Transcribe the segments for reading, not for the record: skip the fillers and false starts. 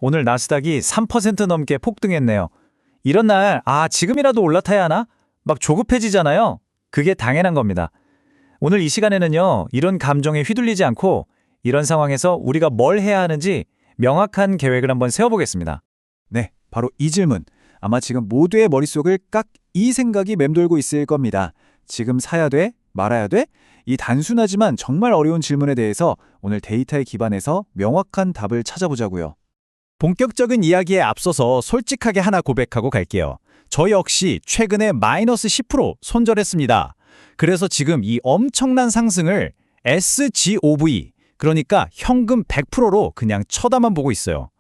오늘 나스닥이 3% 넘게 폭등했네요. 이런 날, 지금이라도 올라타야 하나? 막 조급해지잖아요. 그게 당연한 겁니다. 오늘 이 시간에는요, 이런 감정에 휘둘리지 않고 이런 상황에서 우리가 뭘 해야 하는지 명확한 계획을 한번 세워보겠습니다. 네, 바로 이 질문. 아마 지금 모두의 머릿속을 깍 이 생각이 맴돌고 있을 겁니다. 지금 사야 돼? 말아야 돼? 이 단순하지만 정말 어려운 질문에 대해서 오늘 데이터에 기반해서 명확한 답을 찾아보자고요. 본격적인 이야기에 앞서서 솔직하게 하나 고백하고 갈게요. 저 역시 최근에 마이너스 10% 손절했습니다. 그래서 지금 이 엄청난 상승을 SGOV, 그러니까 현금 100%로 그냥 쳐다만 보고 있어요.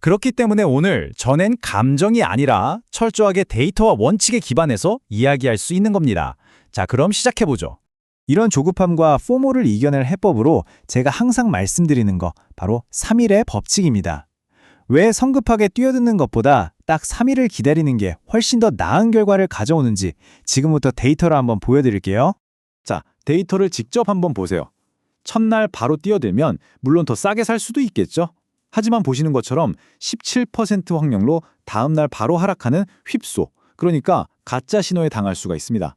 그렇기 때문에 오늘 전엔 감정이 아니라 철저하게 데이터와 원칙에 기반해서 이야기할 수 있는 겁니다. 자, 그럼 시작해보죠. 이런 조급함과 포모를 이겨낼 해법으로 제가 항상 말씀드리는 거 바로 3일의 법칙입니다. 왜 성급하게 뛰어드는 것보다 딱 3일을 기다리는 게 훨씬 더 나은 결과를 가져오는지 지금부터 데이터로 한번 보여드릴게요. 자, 데이터를 직접 한번 보세요. 첫날 바로 뛰어들면 물론 더 싸게 살 수도 있겠죠. 하지만 보시는 것처럼 17% 확률로 다음날 바로 하락하는 휩소, 그러니까 가짜 신호에 당할 수가 있습니다.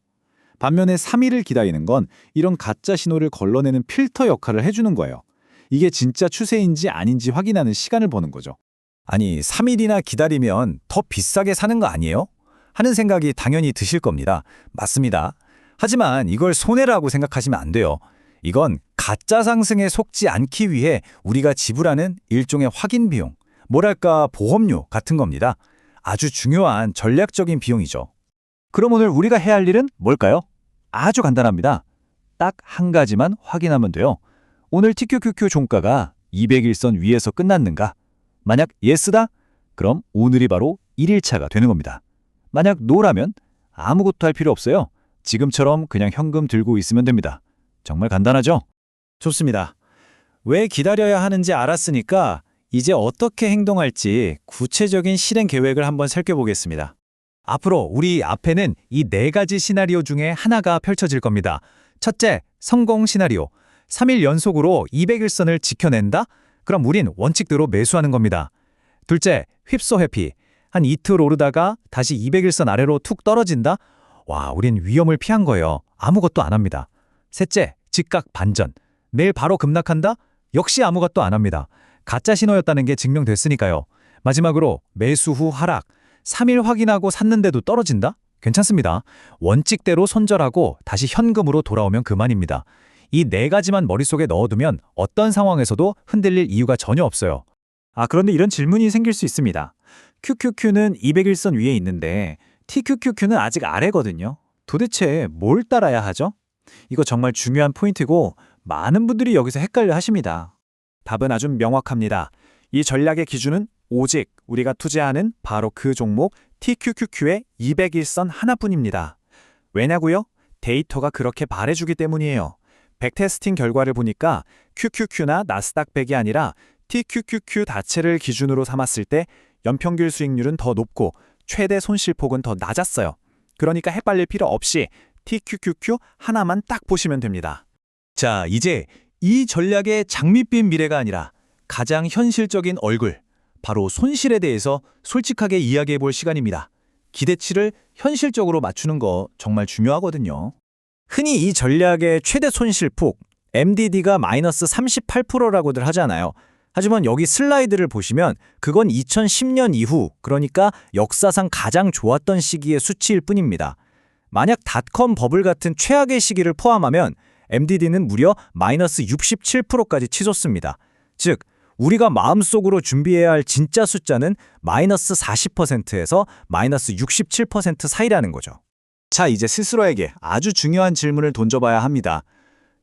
반면에 3일을 기다리는 건 이런 가짜 신호를 걸러내는 필터 역할을 해주는 거예요. 이게 진짜 추세인지 아닌지 확인하는 시간을 버는 거죠. 아니, 3일이나 기다리면 더 비싸게 사는 거 아니에요? 하는 생각이 당연히 드실 겁니다. 맞습니다. 하지만 이걸 손해라고 생각하시면 안 돼요. 이건 가짜 상승에 속지 않기 위해 우리가 지불하는 일종의 확인 비용, 뭐랄까 보험료 같은 겁니다. 아주 중요한 전략적인 비용이죠. 그럼 오늘 우리가 해야 할 일은 뭘까요? 아주 간단합니다. 딱 한 가지만 확인하면 돼요. 오늘 TQQQ 종가가 200일선 위에서 끝났는가? 만약 예스다? 그럼 오늘이 바로 1일차가 되는 겁니다. 만약 노라면 아무것도 할 필요 없어요. 지금처럼 그냥 현금 들고 있으면 됩니다. 정말 간단하죠? 좋습니다. 왜 기다려야 하는지 알았으니까 이제 어떻게 행동할지 구체적인 실행 계획을 한번 살펴보겠습니다. 앞으로 우리 앞에는 이 4가지 시나리오 중에 하나가 펼쳐질 겁니다. 첫째, 성공 시나리오. 3일 연속으로 200일선을 지켜낸다? 그럼 우린 원칙대로 매수하는 겁니다. 둘째, 휩소 회피. 한 이틀 오르다가 다시 200일선 아래로 툭 떨어진다? 와, 우린 위험을 피한 거예요. 아무것도 안 합니다. 셋째, 즉각 반전. 내일 바로 급락한다? 역시 아무것도 안 합니다. 가짜 신호였다는 게 증명됐으니까요. 마지막으로 매수 후 하락. 3일 확인하고 샀는데도 떨어진다? 괜찮습니다. 원칙대로 손절하고 다시 현금으로 돌아오면 그만입니다. 이 4가지만 머릿속에 넣어두면 어떤 상황에서도 흔들릴 이유가 전혀 없어요. 그런데 이런 질문이 생길 수 있습니다. QQQ는 200일선 위에 있는데 TQQQ는 아직 아래거든요. 도대체 뭘 따라야 하죠? 이거 정말 중요한 포인트고 많은 분들이 여기서 헷갈려 하십니다. 답은 아주 명확합니다. 이 전략의 기준은 오직 우리가 투자하는 바로 그 종목 TQQQ의 200일선 하나뿐입니다. 왜냐고요? 데이터가 그렇게 말해주기 때문이에요. 백테스팅 결과를 보니까 QQQ나 나스닥 100이 아니라 TQQQ 자체를 기준으로 삼았을 때 연평균 수익률은 더 높고 최대 손실폭은 더 낮았어요. 그러니까 헷갈릴 필요 없이 TQQQ 하나만 딱 보시면 됩니다. 자, 이제 이 전략의 장밋빛 미래가 아니라 가장 현실적인 얼굴, 바로 손실에 대해서 솔직하게 이야기해 볼 시간입니다. 기대치를 현실적으로 맞추는 거 정말 중요하거든요. 흔히 이 전략의 최대 손실폭, MDD가 마이너스 38%라고들 하잖아요. 하지만 여기 슬라이드를 보시면 그건 2010년 이후, 그러니까 역사상 가장 좋았던 시기의 수치일 뿐입니다. 만약 닷컴 버블 같은 최악의 시기를 포함하면 MDD는 무려 마이너스 67%까지 치솟습니다. 즉, 우리가 마음속으로 준비해야 할 진짜 숫자는 마이너스 40%에서 마이너스 67% 사이라는 거죠. 자, 이제 스스로에게 아주 중요한 질문을 던져봐야 합니다.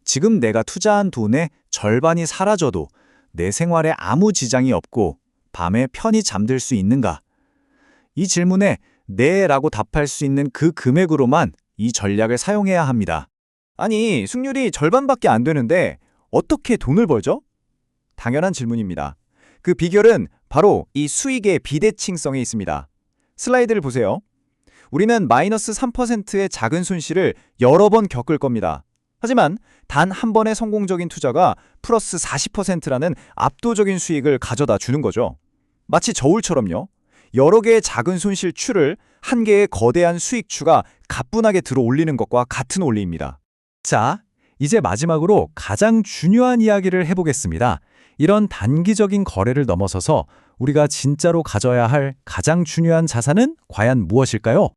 지금 내가 투자한 돈의 절반이 사라져도 내 생활에 아무 지장이 없고 밤에 편히 잠들 수 있는가? 이 질문에 네라고 답할 수 있는 그 금액으로만 이 전략을 사용해야 합니다. 아니, 승률이 절반밖에 안 되는데 어떻게 돈을 벌죠? 당연한 질문입니다. 그 비결은 바로 이 수익의 비대칭성에 있습니다. 슬라이드를 보세요. 우리는 마이너스 3%의 작은 손실을 여러 번 겪을 겁니다. 하지만 단 한 번의 성공적인 투자가 플러스 40%라는 압도적인 수익을 가져다 주는 거죠. 마치 저울처럼요. 여러 개의 작은 손실추를 한 개의 거대한 수익추가 가뿐하게 들어 올리는 것과 같은 원리입니다. 자, 이제 마지막으로 가장 중요한 이야기를 해보겠습니다. 이런 단기적인 거래를 넘어서서 우리가 진짜로 가져야 할 가장 중요한 자산은 과연 무엇일까요?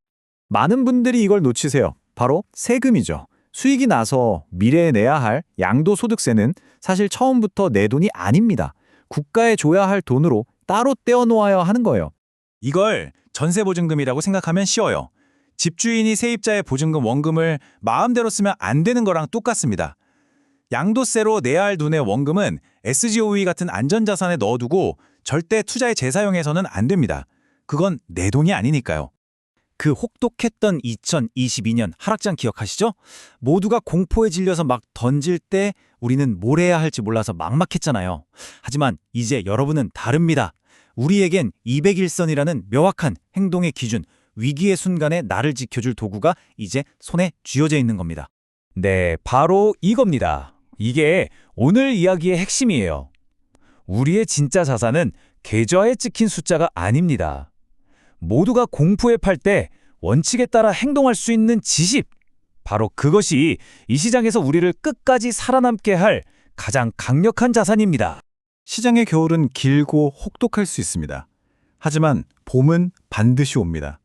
많은 분들이 이걸 놓치세요. 바로 세금이죠. 수익이 나서 미래에 내야 할 양도소득세는 사실 처음부터 내 돈이 아닙니다. 국가에 줘야 할 돈으로 따로 떼어놓아야 하는 거예요. 이걸 전세보증금이라고 생각하면 쉬워요. 집주인이 세입자의 보증금 원금을 마음대로 쓰면 안 되는 거랑 똑같습니다. 양도세로 내야 할 돈의 원금은 SGOE 같은 안전자산에 넣어두고 절대 투자에 재사용해서는 안 됩니다. 그건 내 돈이 아니니까요. 그 혹독했던 2022년 하락장 기억하시죠? 모두가 공포에 질려서 막 던질 때 우리는 뭘 해야 할지 몰라서 막막했잖아요. 하지만 이제 여러분은 다릅니다. 우리에겐 201선이라는 명확한 행동의 기준, 위기의 순간에 나를 지켜줄 도구가 이제 손에 쥐어져 있는 겁니다. 네, 바로 이겁니다. 이게 오늘 이야기의 핵심이에요. 우리의 진짜 자산은 계좌에 찍힌 숫자가 아닙니다. 모두가 공포에 팔 때 원칙에 따라 행동할 수 있는 지식. 바로 그것이 이 시장에서 우리를 끝까지 살아남게 할 가장 강력한 자산입니다. 시장의 겨울은 길고 혹독할 수 있습니다. 하지만 봄은 반드시 옵니다.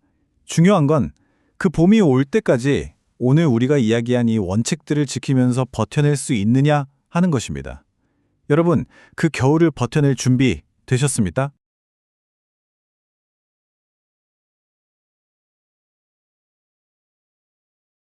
중요한 건 그 봄이 올 때까지 오늘 우리가 이야기한 이 원칙들을 지키면서 버텨낼 수 있느냐 하는 것입니다. 여러분, 그 겨울을 버텨낼 준비 되셨습니까?